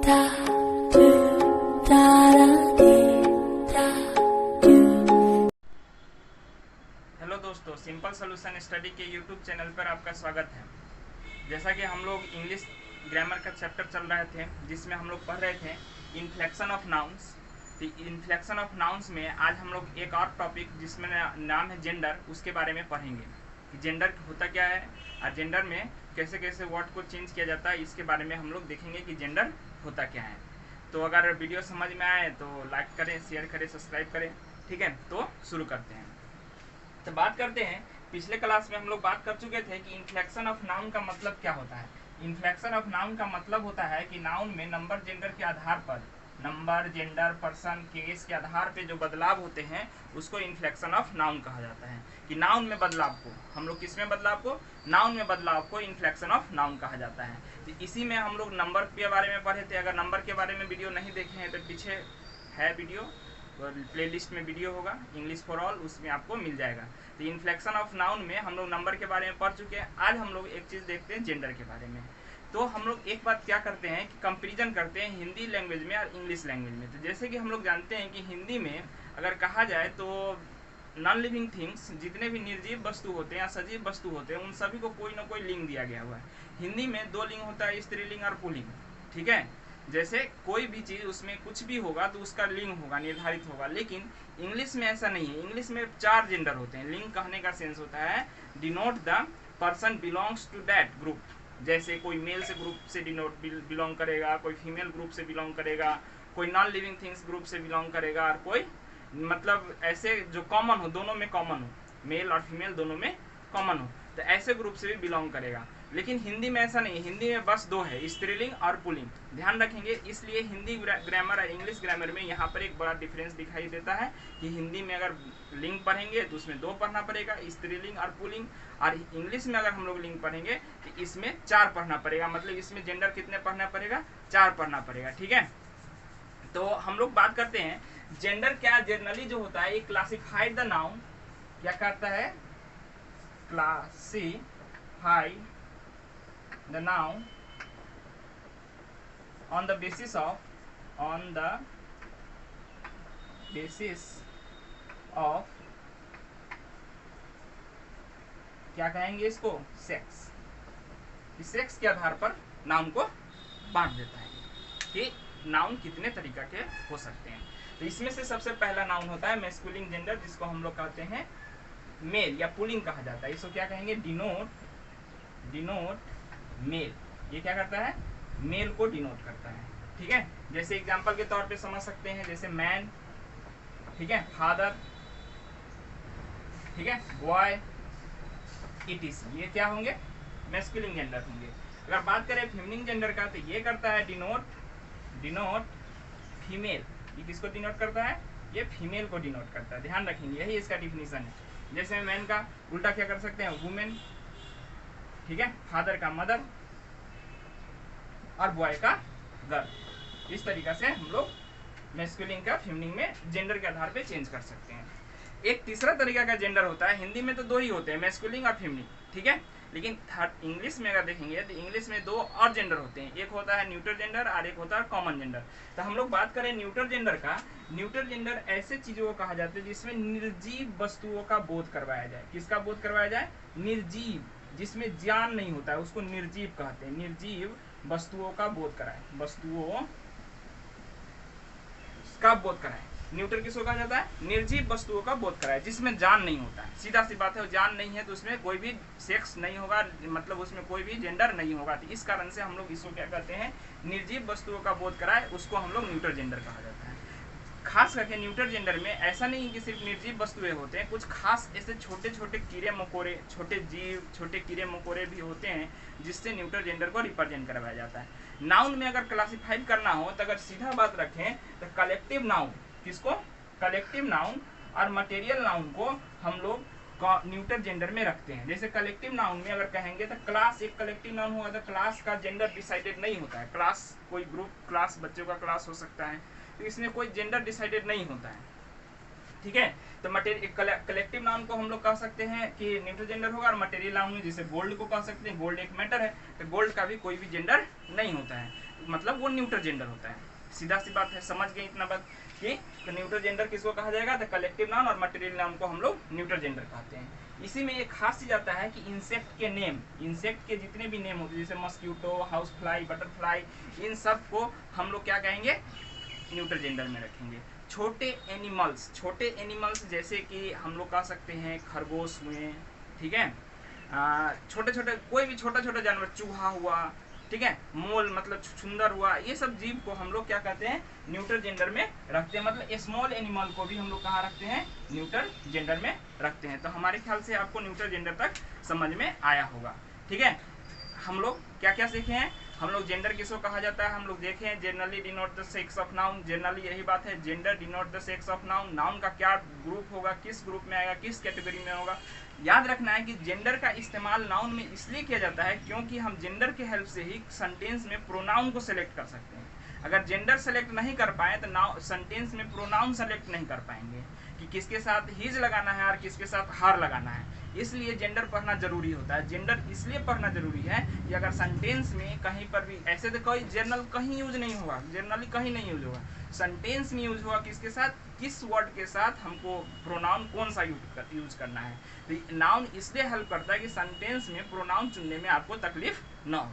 Hello दोस्तों, simple solution study के YouTube channel पर आपका स्वागत है। जैसा कि हम लोग इंग्लिश ग्रामर का चैप्टर चल रहे थे, जिसमें हम लोग पढ़ रहे थे इन्फ्लेक्शन ऑफ नाउन्स। तो इन्फ्लेक्शन ऑफ नाउन्स में आज हम लोग एक और टॉपिक जिसमें नाम है जेंडर, उसके बारे में पढ़ेंगे कि जेंडर होता क्या है और जेंडर में कैसे कैसे वर्ड को चेंज किया जाता है। इसके बारे में हम लोग देखेंगे कि जेंडर होता क्या है। तो अगर वीडियो समझ में आए तो लाइक करें, शेयर करें, सब्सक्राइब करें। ठीक है, तो शुरू करते हैं। तो बात करते हैं, पिछले क्लास में हम लोग बात कर चुके थे कि इन्फ्लेक्शन ऑफ नाउन का मतलब क्या होता है। इन्फ्लेक्शन ऑफ नाउन का मतलब होता है कि नाउन में नंबर जेंडर के आधार पर, नंबर जेंडर पर्सन केस के आधार पे जो बदलाव होते हैं उसको इन्फ्लेक्शन ऑफ नाउन कहा जाता है। कि नाउन में बदलाव को हम लोग किसमें बदलाव को, नाउन में बदलाव को इन्फ्लेक्शन ऑफ नाउन कहा जाता है। तो इसी में हम लोग नंबर के बारे में पढ़े थे। अगर नंबर के बारे में वीडियो नहीं देखे हैं तो पीछे है वीडियो, तो प्लेलिस्ट में वीडियो होगा इंग्लिश फॉर ऑल, उसमें आपको मिल जाएगा। तो इन्फ्लेक्शन ऑफ नाउन में हम लोग नंबर के बारे में पढ़ चुके हैं। आज हम लोग एक चीज़ देखते हैं जेंडर के बारे में। तो हम लोग एक बात क्या करते हैं कि कंपैरिजन करते हैं हिंदी लैंग्वेज में और इंग्लिश लैंग्वेज में। तो जैसे कि हम लोग जानते हैं कि हिंदी में अगर कहा जाए तो नॉन लिविंग थिंग्स, जितने भी निर्जीव वस्तु होते हैं या सजीव वस्तु होते हैं, उन सभी को कोई ना कोई लिंग दिया गया हुआ है। हिंदी में दो लिंग होता है, स्त्रीलिंग और पुल्लिंग। ठीक है, जैसे कोई भी चीज़ उसमें कुछ भी होगा तो उसका लिंग होगा, निर्धारित होगा। लेकिन इंग्लिश में ऐसा नहीं है। इंग्लिश में 4 जेंडर होते हैं। लिंग कहने का सेंस होता है denote the person belongs to that group. जैसे कोई मेल से ग्रुप से डिनोट बिलोंग करेगा, कोई फीमेल ग्रुप से बिलोंग करेगा, कोई नॉन लिविंग थिंग्स ग्रुप से बिलोंग करेगा, और कोई मतलब ऐसे जो कॉमन हो, दोनों में कॉमन हो, मेल और फीमेल दोनों में कॉमन हो, तो ऐसे ग्रुप से भी बिलोंग करेगा। लेकिन हिंदी में ऐसा नहीं है। हिंदी में बस 2 है, स्त्रीलिंग और पुल्लिंग। ध्यान रखेंगे, इसलिए हिंदी ग्रामर और इंग्लिश ग्रामर में यहाँ पर एक बड़ा डिफरेंस दिखाई देता है कि हिंदी में अगर लिंग पढ़ेंगे तो उसमें 2 पढ़ना पड़ेगा, स्त्रीलिंग और पुल्लिंग। और इंग्लिश में अगर हम लोग लिंग पढ़ेंगे तो इसमें 4 पढ़ना पड़ेगा। मतलब इसमें जेंडर कितने पढ़ना पड़ेगा, 4 पढ़ना पड़ेगा। ठीक है, तो हम लोग बात करते हैं जेंडर क्या जनरली जो होता है, ये क्लासिफाइड द नाउन, क्या करता है, classify the noun on the basis of क्या कहेंगे इसको, सेक्स। इस सेक्स के आधार पर नाउन को बांट देता है कि नाउन कितने तरीका के हो सकते हैं। तो इसमें से सबसे पहला नाउन होता है मैस्कुलिन जेंडर, जिसको हम लोग कहते हैं मेल या पुल्लिंग कहा जाता है। इसको क्या कहेंगे, डिनोट मेल। ये क्या करता है, मेल को डिनोट करता है। ठीक है, जैसे एग्जांपल के तौर पे समझ सकते हैं, जैसे मैन, ठीक है, फादर, ठीक है, बॉय, इटीसी। ये क्या होंगे, मैस्कुलिन जेंडर होंगे। अगर बात करें फेमिनिन जेंडर का, तो ये करता है डिनोट फीमेल। ये किसको डिनोट करता है, ये फीमेल को डिनोट करता है। ध्यान रखेंगे, यही इसका डिफिनीशन है। जैसे मैन का उल्टा क्या कर सकते हैं, वुमेन, ठीक है, फादर का मदर और बॉय का गर्ल। इस तरीके से हम लोग मैस्कुलिन का फेमिनिन में जेंडर के आधार पे चेंज कर सकते हैं। एक तीसरा तरीका का जेंडर होता है, हिंदी में तो 2 ही होते हैं, मैस्कुलिन और फेमिनिन। ठीक है, लेकिन इंग्लिश में अगर देखेंगे तो इंग्लिश में 2 और जेंडर होते हैं। एक होता है न्यूट्रल जेंडर और एक होता है कॉमन जेंडर। तो हम लोग बात करें न्यूट्रल जेंडर का। न्यूट्रल जेंडर ऐसे चीजों को कहा जाता है जिसमें निर्जीव वस्तुओं का बोध करवाया जाए। किसका बोध करवाया जाए, निर्जीव, जिसमें ज्ञान नहीं होता है, उसको निर्जीव कहते हैं। निर्जीव वस्तुओं का बोध कराए, वस्तुओं का बोध कराए। न्यूट्रल किसको कहा जाता है, निर्जीव वस्तुओं का बोध कराए, जिसमें जान नहीं होता है। सीधा सी बात है, जान नहीं है तो उसमें कोई भी सेक्स नहीं होगा, मतलब उसमें कोई भी जेंडर नहीं होगा। तो इस कारण से हम लोग इसको क्या कहते हैं, निर्जीव वस्तुओं का बोध कराए, उसको हम लोग न्यूट्रल जेंडर कहा जाता है। खास करके न्यूट्रल जेंडर में ऐसा नहीं कि सिर्फ निर्जीव वस्तुएं होते हैं, कुछ खास ऐसे छोटे छोटे कीड़े मकोड़े, छोटे जीव, छोटे कीड़े मकोड़े भी होते हैं जिससे न्यूट्रल जेंडर को रिप्रेजेंट करवाया जाता है। नाउन में अगर क्लासिफाइड करना हो तो अगर सीधा बात रखें तो कलेक्टिव नाउन, किसको, कलेक्टिव नाउन और मटेरियल नाउन को हम लोग न्यूट्रल जेंडर में रखते हैं। जैसे कलेक्टिव नाउन में अगर कहेंगे तो क्लास एक कलेक्टिव नाउन होगा, तो क्लास का जेंडर डिसाइडेड नहीं होता है। क्लास कोई ग्रुप, क्लास बच्चों का क्लास हो सकता है, तो इसमें कोई जेंडर डिसाइडेड नहीं होता है। ठीक है, तो कलेक्टिव नाउन को हम लोग कह सकते हैं कि न्यूट्रल जेंडर होगा। और मटेरियल नाउन में जैसे गोल्ड को कह सकते हैं, गोल्ड एक मैटर है, तो गोल्ड का भी कोई भी जेंडर नहीं होता है। मतलब वो न्यूट्रल जेंडर होता है। सीधा सी बात है, समझ गए इतना बात कि न्यूट्रल जेंडर किसको कहा जाएगा, द कलेक्टिव नाउन और मटेरियल नाउन को हम लोग न्यूट्रल जेंडर कहते हैं। इसी में एक खास चीज आता है कि इंसेक्ट के नेम, इंसेक्ट के जितने भी नेम होते हैं जैसे मस्क्यूटो, हाउस फ्लाई, बटरफ्लाई, इन सब को हम लोग क्या कहेंगे, न्यूट्रल जेंडर में रखेंगे। छोटे एनिमल्स जैसे कि हम लोग कह सकते हैं खरगोश हुए, ठीक है, छोटे छोटे कोई भी छोटा छोटा जानवर, चूहा हुआ, ठीक है, मोल मतलब छुछुंदर हुआ, ये सब जीव को हम लोग क्या कहते हैं, न्यूट्रल जेंडर में रखते हैं। मतलब स्मॉल एनिमल को भी हम लोग कहाँ रखते हैं, न्यूट्रल जेंडर में रखते हैं। तो हमारे ख्याल से आपको न्यूट्रल जेंडर तक समझ में आया होगा, ठीक है। हम लोग क्या क्या सीखे हैं, हम लोग जेंडर किसको कहा जाता है हम लोग देखे हैं, generally denote the sex of noun, generally यही बात है, gender denote the sex of noun, noun का क्या ग्रुप होगा, किस ग्रुप में आएगा, किस कैटेगरी में होगा। याद रखना है कि जेंडर का इस्तेमाल नाउन में इसलिए किया जाता है क्योंकि हम जेंडर के हेल्प से ही सेंटेंस में प्रोनाउन को सेलेक्ट कर सकते हैं। अगर जेंडर सेलेक्ट नहीं कर पाए तो नाउ सेंटेंस में प्रोनाउन सेलेक्ट नहीं कर पाएंगे कि किसके साथ हिज लगाना है और किसके साथ हार लगाना है। इसलिए जेंडर पढ़ना जरूरी होता है। जेंडर इसलिए पढ़ना जरूरी है कि अगर सेंटेंस में कहीं पर भी, ऐसे तो कोई जनरल कहीं यूज नहीं होगा, जनरली कहीं नहीं यूज होगा, सेंटेंस में यूज हुआ किसके साथ, किस वर्ड के साथ हमको प्रोनाउन कौन सा यूज करना है। तो नाउन इसलिए हेल्प करता है कि सेंटेंस में प्रोनाउन चुनने में आपको तकलीफ न हो।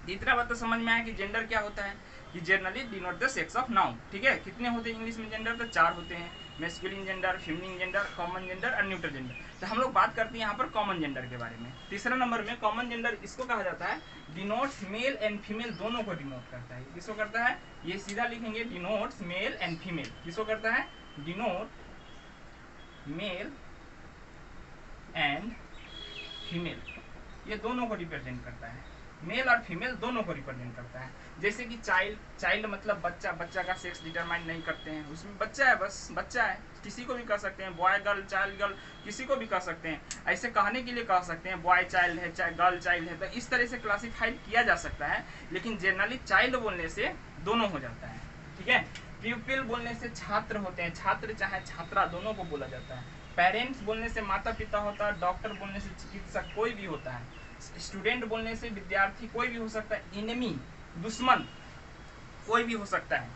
तीसरा बात तो समझ में आया कि जेंडर क्या होता है, कि generally denote the sex of noun, ठीक है। कितने होते हैं इंग्लिश में जेंडर, तो 4 होते हैं, masculine gender, feminine gender, common gender और न्यूट्रल जेंडर। तो हम लोग बात करते हैं यहाँ पर कॉमन जेंडर के बारे में। तीसरा नंबर में कॉमन जेंडर इसको कहा जाता है, डिनोट्स मेल एंड फीमेल दोनों को डिनोट करता है। किसको करता है, ये सीधा लिखेंगे, डिनोट्स मेल एंड फीमेल। किसको करता है, डिनोट मेल एंड फीमेल, ये दोनों को रिप्रेजेंट करता है, मेल और फीमेल दोनों को रिप्रेजेंट करता है। जैसे कि चाइल्ड मतलब बच्चा, बच्चा का सेक्स डिटरमाइन नहीं करते हैं, उसमें बच्चा है, बस बच्चा है, किसी को भी कह सकते हैं, बॉय गर्ल, चाइल्ड गर्ल, किसी को भी कह सकते हैं। ऐसे कहने के लिए कह सकते हैं बॉय चाइल्ड है, गर्ल चाइल्ड है, तो इस तरह से क्लासिफाइड किया जा सकता है। लेकिन जनरली चाइल्ड बोलने से दोनों हो जाता है, ठीक है। प्यूपिल बोलने से छात्र होते हैं, छात्र चाहे छात्रा दोनों को बोला जाता है। पेरेंट्स बोलने से माता पिता होता है, डॉक्टर बोलने से चिकित्सक कोई भी होता है, स्टूडेंट बोलने से विद्यार्थी कोई भी हो सकता है, एनिमी दुश्मन कोई भी हो सकता है,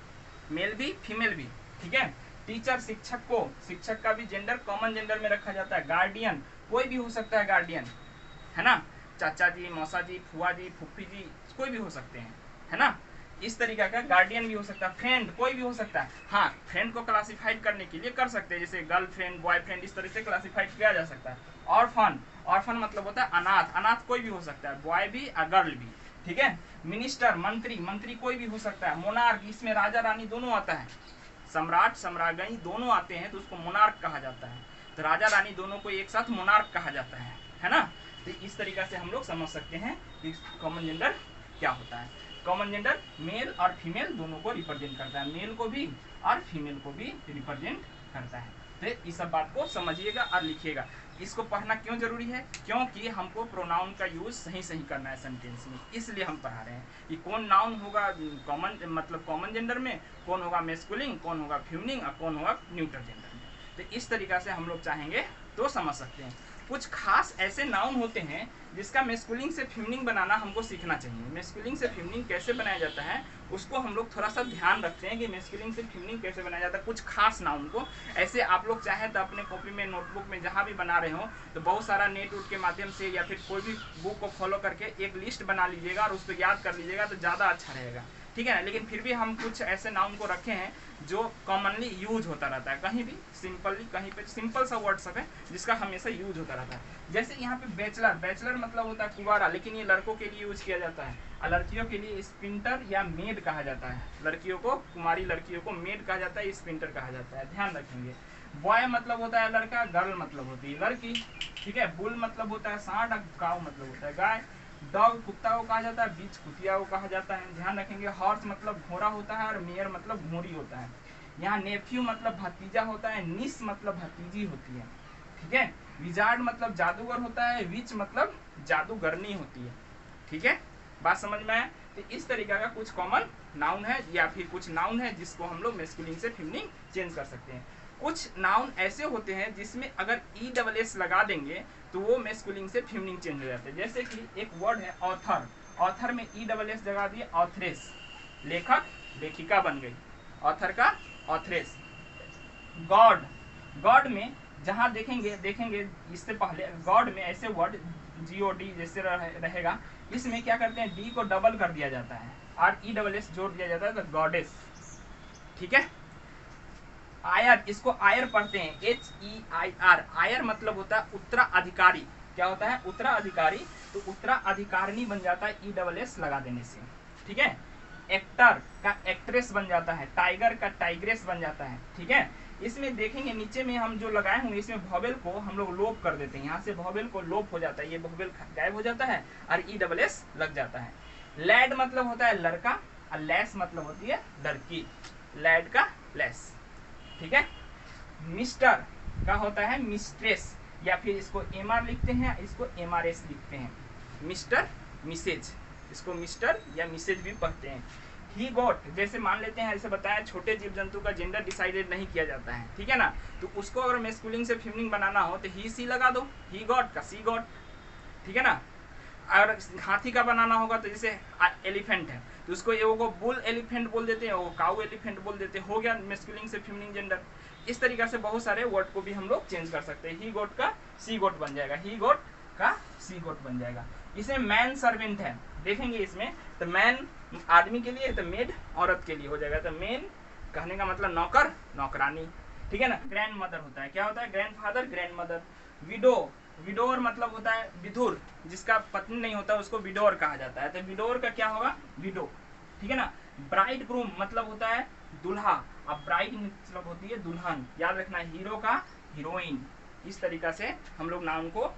मेल भी फीमेल भी, ठीक है। टीचर शिक्षक का भी जेंडर कॉमन जेंडर में रखा जाता है। गार्डियन कोई भी हो सकता है, गार्डियन है ना, चाचा जी, मौसा जी, फुआ जी, फुफ्फी जी, कोई भी हो सकते हैं, है ना, इस तरीका का गार्डियन भी हो सकता है। फ्रेंड कोई भी हो सकता है, हाँ फ्रेंड को क्लासिफाइड करने के लिए कर सकते हैं, जैसे गर्लफ्रेंड, बॉयफ्रेंड, इस तरह से क्लासिफाइड किया जा सकता है। ऑर्फन मतलब होता है अनाथ, अनाथ कोई भी हो सकता है, बॉय भी और गर्ल भी, ठीक है। मिनिस्टर मंत्री कोई भी हो सकता है। मोनार्क, इसमें राजा रानी दोनों आता है, सम्राट सम्राज्ञी दोनों आते हैं तो उसको मोनार्क कहा जाता है। तो राजा रानी दोनों को एक साथ मोनार्क कहा जाता है ना। तो इस तरीका से हम लोग समझ सकते हैं कि कॉमन जेंडर क्या होता है। कॉमन जेंडर मेल और फीमेल दोनों को रिप्रेजेंट करता है, मेल को भी और फीमेल को भी रिप्रेजेंट करता है। तो इस सब बात को समझिएगा और लिखिएगा। इसको पढ़ना क्यों जरूरी है, क्योंकि हमको प्रोनाउन का यूज सही करना है सेंटेंस में, इसलिए हम पढ़ा रहे हैं कि कौन नाउन होगा कॉमन मतलब कॉमन जेंडर में, कौन होगा मैस्कुलिन, कौन होगा फेमिनिन और कौन होगा न्यूट्रल जेंडर में। तो इस तरीका से हम लोग चाहेंगे तो समझ सकते हैं। कुछ खास ऐसे नाउन होते हैं जिसका मैस्कुलिन से फेमिनिन बनाना हमको सीखना चाहिए। मैस्कुलिन से फेमिनिन कैसे बनाया जाता है उसको हम लोग थोड़ा सा ध्यान रखते हैं कि मैस्कुलिन से फेमिनिन कैसे बनाया जाता है। कुछ खास नाउन को ऐसे आप लोग चाहें तो अपने कॉपी में, नोटबुक में, जहाँ भी बना रहे हो तो बहुत सारा नेट के माध्यम से या फिर कोई भी बुक को फॉलो करके एक लिस्ट बना लीजिएगा और उसको याद कर लीजिएगा तो ज़्यादा अच्छा रहेगा, ठीक है ना। लेकिन फिर भी हम कुछ ऐसे नाउन को रखे हैं जो कॉमनली यूज होता रहता है, कहीं भी सिंपली, कहीं पे सिंपल सा वर्ड सब है जिसका हमेशा यूज होता रहता है। जैसे यहाँ पे बैचलर मतलब होता है कुंवारा, लेकिन ये लड़कों के लिए यूज किया जाता है, और लड़कियों के लिए स्पिंटर या मेड कहा जाता है। लड़कियों को, कुमारी लड़कियों को मेड कहा जाता है, स्पिंटर कहा जाता है, ध्यान रखेंगे। बॉय मतलब होता है लड़का, गर्ल मतलब होती है लड़की, ठीक है। बुल मतलब होता है सांड, काऊ मतलब होता है गाय। डॉग कुत्ता को कहा जाता है, बीच कुतिया को कहा जाता है, ध्यान रखेंगे। हॉर्स मतलब घोड़ा होता है और मेयर मतलब घोड़ी होता है। यहाँ नेफ्यू मतलब भतीजा होता है, निस मतलब भतीजी होती है, ठीक है। विजार्ड मतलब जादूगर होता है, विच मतलब जादूगरनी होती है, ठीक है। बात समझ में आया। तो इस तरीका का कुछ कॉमन नाउन है या फिर कुछ नाउन है जिसको हम लोग मैस्कुलिन से फेमिनिन चेंज कर सकते हैं। कुछ नाउन ऐसे होते हैं जिसमें अगर ESS लगा देंगे तो वो मैस्कुलिन से फेमिनिन चेंज हो जाते हैं। जैसे कि एक वर्ड है ऑथर, ऑथर में ESS जगा दिए, ऑथरेस, लेखक लेखिका बन गई, ऑथर का ऑथरेस। गॉड, गॉड में जहां देखेंगे इससे पहले गॉड में ऐसे वर्ड GOD जैसे रहेगा, इसमें क्या करते हैं, डी को डबल कर दिया जाता है, RESS जोड़ दिया जाता है, तो गॉडेस, ठीक है। आयर, इसको आयर पढ़ते हैं, HEIR, आयर मतलब होता है उत्तराधिकारी, क्या होता है, उत्तराधिकारी, तो उत्तराधिकारिणी बन जाता है ESS लगा देने से, ठीक है। एक्टर का एक्ट्रेस बन जाता है, टाइगर का टाइग्रेस बन जाता है, ठीक है। इसमें देखेंगे नीचे में हम जो लगाए हुए इसमें वोवेल को हम लोग लोप कर देते हैं, यहाँ से वोवेल को लोप हो जाता है, ये वोवेल गायब हो जाता है और ESS लग जाता है। लैड मतलब होता है लड़का और लैस मतलब होती है लड़की, लैड का लैस, ठीक है। मिस्टर का होता है मिस्ट्रेस, या फिर इसको MR लिखते हैं, इसको MRS लिखते हैं, मिस्टर मिसेज, इसको मिस्टर या मिसेज भी पढ़ते हैं। ही गॉट, जैसे मान लेते हैं, ऐसे बताया छोटे जीव जंतु का जेंडर डिसाइडेड नहीं किया जाता है, ठीक है ना, तो उसको अगर मैस्कुलिन से फेमिनिन बनाना हो तो ही सी लगा दो, ही गॉट का सी गॉट, ठीक है ना। अगर हाथी का बनाना होगा तो जैसे एलिफेंट है तो उसको वो बुल एलिफेंट बोल देते हैं, वो काऊ एलिफेंट बोल देते हैं, हो गया मैस्कुलिन से फेमिनिन जेंडर। इस तरीके से बहुत सारे वर्ड को भी हम लोग चेंज कर सकते हैं, ही गोट का सी गोट बन जाएगा, ही गोट का सी गोट बन जाएगा। इसमें मैन सर्वेंट है, देखेंगे इसमें तो मैन आदमी के लिए, तो मेड औरत के लिए हो जाएगा, तो मेन कहने का मतलब नौकर नौकरानी, ठीक है ना। ग्रैंड मदर होता है, क्या होता है, grandfather grandmother. Widow, widower मतलब होता है विधुर, जिसका पत्नी नहीं होता उसको विडोर कहा जाता है, तो विडोर का क्या होगा, विडो, ठीक है ना। ब्राइड ग्रूम मतलब होता है दुल्हा, अब ब्राइड मतलब होती है दुल्हन, याद रखना, हीरो का हीरोइन। इस तरीका से हम लोग नाउन को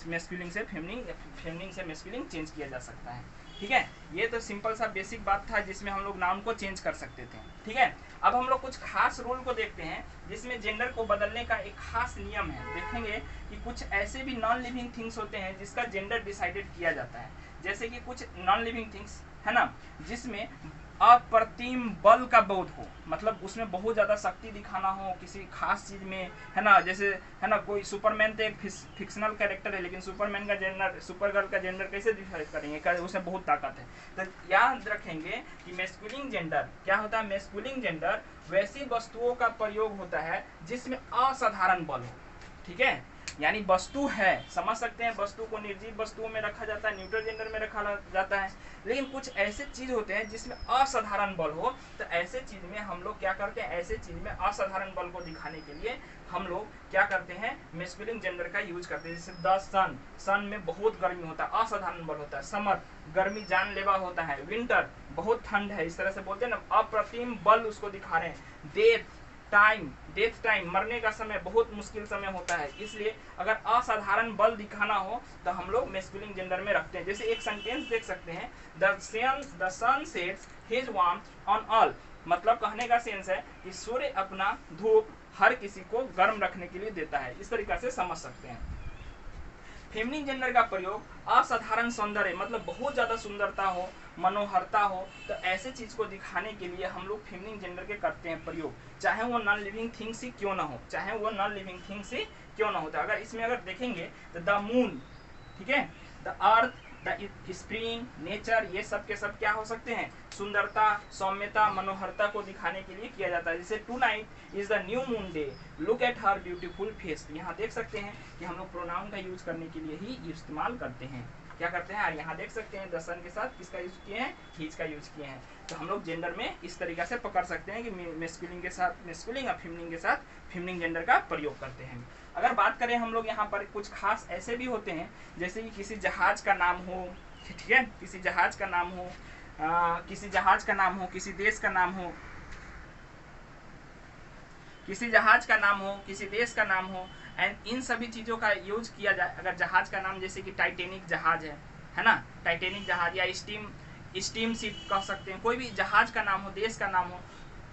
मैस्कुलिन से फेमिनिन, फेमिनिन से मैस्कुलिन चेंज किया जा सकता है, ठीक है। ये तो सिंपल सा बेसिक बात था जिसमें हम लोग नाउन को चेंज कर सकते थे, ठीक है। अब हम लोग कुछ खास रूल को देखते हैं जिसमें जेंडर को बदलने का एक खास नियम है। देखेंगे कि कुछ ऐसे भी नॉन लिविंग थिंग्स होते हैं जिसका जेंडर डिसाइडेड किया जाता है, जैसे कि कुछ नॉन लिविंग थिंग्स है ना, जिसमें अप्रतिम बल का बोध हो, मतलब उसमें बहुत ज्यादा शक्ति दिखाना हो किसी खास चीज में, है ना, जैसे है ना कोई सुपरमैन तो एक फिक्शनल कैरेक्टर है, लेकिन सुपरमैन का जेंडर, सुपरगर्ल का जेंडर कैसे डिसाइड करेंगे, उसमें बहुत ताकत है। तो याद रखेंगे कि मैस्कुलिन जेंडर क्या होता है, मैस्कुलिन जेंडर वैसी वस्तुओं का प्रयोग होता है जिसमें असाधारण बल हो, ठीक है। यानी वस्तु है, समझ सकते हैं, वस्तु को निर्जीव वस्तुओं में रखा जाता है, न्यूट्रल जेंडर में रखा जाता है, लेकिन कुछ ऐसे चीज होते हैं जिसमें असाधारण बल हो, तो ऐसे चीज में हम लोग क्या करते हैं, ऐसे चीज में असाधारण बल को दिखाने के लिए हम लोग क्या करते हैं, मैस्कुलिन जेंडर का यूज करते हैं। जैसे द सन, सन में बहुत गर्मी होता है, असाधारण बल होता है। समर, गर्मी जानलेवा होता है। विंटर, बहुत ठंड है, इस तरह से बोलते हैं ना, अप्रतिम बल उसको दिखा रहे हैं। डेथ टाइम, डेथ टाइम, मरने का समय बहुत मुश्किल समय होता है, इसलिए अगर असाधारण बल दिखाना हो तो हम लोग मैस्कुलिन जेंडर में रखते हैं। जैसे एक सेंटेंस देख सकते हैं, the sun sets his warmth on all, मतलब कहने का सेंस है कि सूर्य अपना धूप हर किसी को गर्म रखने के लिए देता है, इस तरीके से समझ सकते हैं। फेमिनिन जेंडर का प्रयोग असाधारण सौंदर्य, मतलब बहुत ज्यादा सुंदरता हो, मनोहरता हो, तो ऐसे चीज को दिखाने के लिए हम लोग फेमिनिन जेंडर के करते हैं प्रयोग, चाहे वो नॉन लिविंग थिंग्स ही क्यों ना हो, चाहे वो नॉन लिविंग थिंग्स ही क्यों ना होता। अगर इसमें अगर देखेंगे तो द मून, ठीक है, the earth, the spring, nature, ये सब के सब क्या हो सकते हैं, सुंदरता, सौम्यता, मनोहरता को दिखाने के लिए किया जाता है। जैसे tonight is the new moon day, look at her beautiful face, यहाँ देख सकते हैं कि हम लोग प्रोनाउन का यूज करने के लिए ही इस्तेमाल करते हैं, क्या करते हैं, और यहाँ देख सकते हैं द सन के साथ किसका यूज किए हैं, हिज का यूज किए हैं। तो हम लोग जेंडर में इस तरीके से पकड़ सकते हैं कि मैस्कुलिन के साथ मैस्कुलिन और फेमिनिन के साथ फेमिनिन जेंडर का प्रयोग करते हैं। अगर बात करें हम लोग यहाँ पर कुछ खास ऐसे भी होते हैं, जैसे कि किसी जहाज का नाम हो, ठीक है, किसी जहाज का नाम हो, किसी जहाज का नाम हो, किसी देश का नाम हो, किसी जहाज का नाम हो, किसी देश का नाम हो, एंड इन सभी चीजों का यूज किया जाए। अगर जहाज का नाम जैसे कि टाइटेनिक जहाज है ना, टाइटेनिक जहाज, या स्टीम शिप कह सकते हैं, कोई भी जहाज का नाम हो, देश का नाम हो,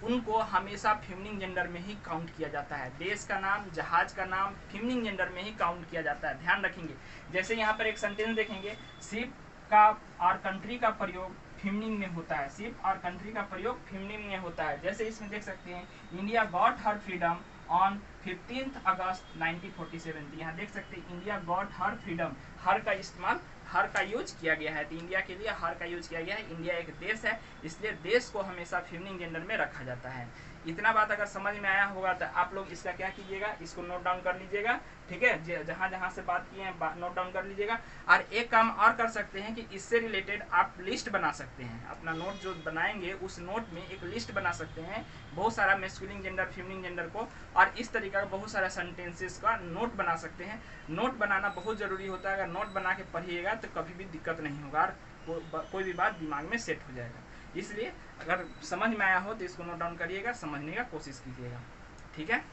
उनको हमेशा फेमिनिन जेंडर में ही काउंट किया जाता है। देश का नाम, जहाज का नाम फेमिनिन जेंडर में ही काउंट किया जाता है, ध्यान रखेंगे। जैसे यहाँ पर एक सेंटेंस देखेंगे, शिप का और कंट्री का प्रयोग फेमिनिन में होता है, शिप और कंट्री का प्रयोग फेमिनिन में होता है। जैसे इसमें देख सकते हैं, India got her freedom on 15 अगस्त 1947, यहाँ देख सकते हैं इंडिया गॉट हर फ्रीडम, हर का इस्तेमाल हर का यूज किया गया है। तो इंडिया के लिए हर का यूज किया गया है। इंडिया एक देश है, इसलिए देश को हमेशा फेमिनिन जेंडर में रखा जाता है। इतना बात अगर समझ में आया होगा तो आप लोग इसका क्या कीजिएगा, इसको नोट डाउन कर लीजिएगा, ठीक है। जहाँ जहाँ से बात किए हैं नोट डाउन कर लीजिएगा। और एक काम और कर सकते हैं कि इससे रिलेटेड आप लिस्ट बना सकते हैं। अपना नोट जो बनाएंगे उस नोट में एक लिस्ट बना सकते हैं, बहुत सारा मैस्कुलिन जेंडर फेमिनिन जेंडर को, और इस तरीके का बहुत सारा सेंटेंसेस का नोट बना सकते हैं। नोट बनाना बहुत ज़रूरी होता है। अगर नोट बना के पढ़िएगा तो कभी भी दिक्कत नहीं होगा और कोई भी बात दिमाग में सेट हो जाएगा। इसलिए अगर समझ में आया हो तो इसको नोट डाउन करिएगा, समझने का कोशिश कीजिएगा, ठीक है।